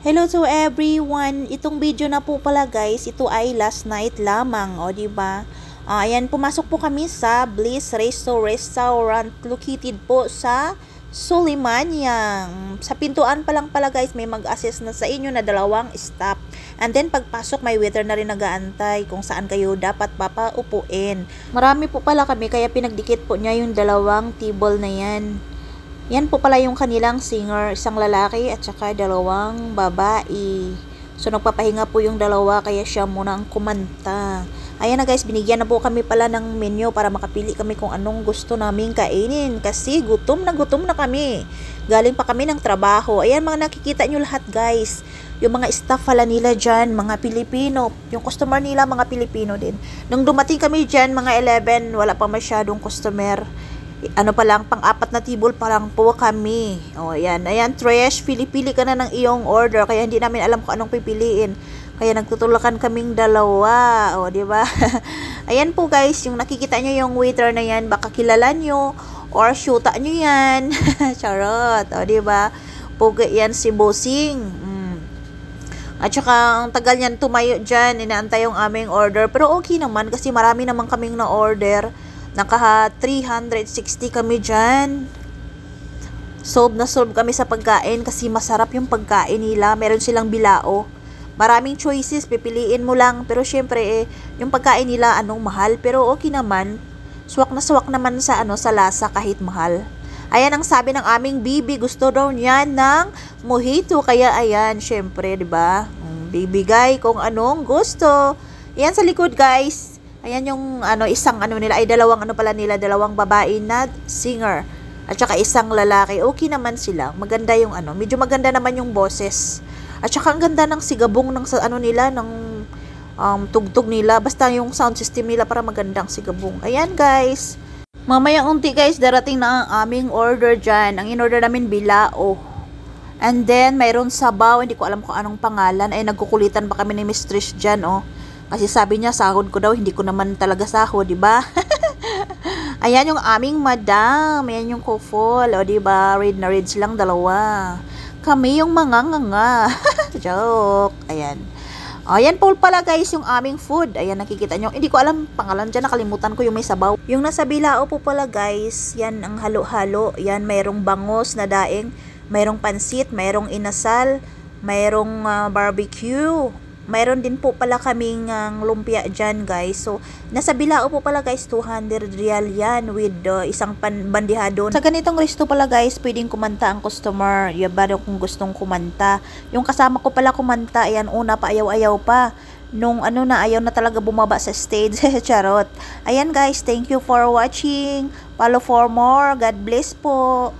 Hello to everyone. Itong video na po pala guys, ito ay last night lamang, o di ba? Ayan, pumasok po kami sa Bliss Restaurant located po sa Sulimanyang. Sa pintuan pa lang pala guys, may mag-assist na sa inyo na 2 staff. And then pagpasok may waiter na rin nag-aantay kung saan kayo dapat papaupuin. Marami po pala kami kaya pinagdikit po niya yung 2 table na yan. Yan po pala yung kanilang singer, isang lalaki at saka 2 babae. So nagpapahinga po yung 2 kaya siya muna ang kumanta. Ayan na guys, binigyan na po kami pala ng menu para makapili kami kung anong gusto naming kainin. Kasi gutom na kami. Galing pa kami ng trabaho. Ayan mga nakikita nyo lahat guys. Yung mga staff pala nila dyan, mga Pilipino. Yung customer nila, mga Pilipino din. Nung dumating kami dyan, mga 11, wala pa masyadong customer. Ano pa lang, pang-4 na table pa lang po kami. O, ayan. Ayan, Trish, pili-pili ka na ng iyong order. Kaya hindi namin alam kung anong pipiliin. Kaya nagtutulakan kaming 2. O, di ba? Ayan po guys, yung nakikita nyo yung waiter na yan, baka kilala nyo or shoota nyo yan. Charot. O, di ba? Puga yan si Bossing. At saka, ang tagal niyan tumayo dyan, inaantay yung aming order. Pero okay naman kasi marami naman kaming na-order. Naka 360 kami dyan. Solve kami sa pagkain kasi masarap yung pagkain nila. Meron silang bilao. Maraming choices, pipiliin mo lang. Pero syempre, yung pagkain nila, mahal. Pero okay naman. Swak naman sa, sa lasa kahit mahal. Ayan ang sabi ng aming bibi. Gusto daw niya ng mojito. Kaya ayan, syempre, diba? Bibigay kung anong gusto. Ayan sa likod, guys. Ayan yung isang nila ay 2 babae na singer at saka isang lalaki. Okay naman sila. Maganda yung medyo maganda naman yung boses. At saka ang ganda ng sigabong ng nila ng tugtog nila. Basta yung sound system nila para magandang sigabong. Ayan guys. Mamaya unti guys, darating na ang aming order dyan. Ang in-order namin bilao. And then mayroon sabaw, hindi ko alam kung anong pangalan. Ay nagkukulitan pa kami ni Mistress dyan Kasi sabi niya, sahod ko daw, hindi ko naman talaga sahod, di ba? Ayan yung aming madam, ayan yung kofol, o di ba? Red na red silang 2. Kami yung mga nganga. Joke. Ayan. Ayan po pala guys yung aming food. Ayan nakikita nyo. Hindi ko alam pangalan dyan, nakalimutan ko yung may sabaw. Yung nasa bilao po pala guys, yan ang halo-halo. Yan mayroong bangos na daing, mayroong pansit, mayroong inasal, mayroong barbecue. Mayroon din po pala kaming lumpia dyan guys. So, nasa bilao po pala guys, 200 real yan with isang bandihado. Sa ganitong resto pala guys, pwedeng kumanta ang customer. Yaba kung gustong kumanta. Yung kasama ko pala kumanta, ayan, una pa ayaw-ayaw pa. Nung ayaw na talaga bumaba sa stage. Charot. Ayan guys, thank you for watching. Follow for more. God bless po.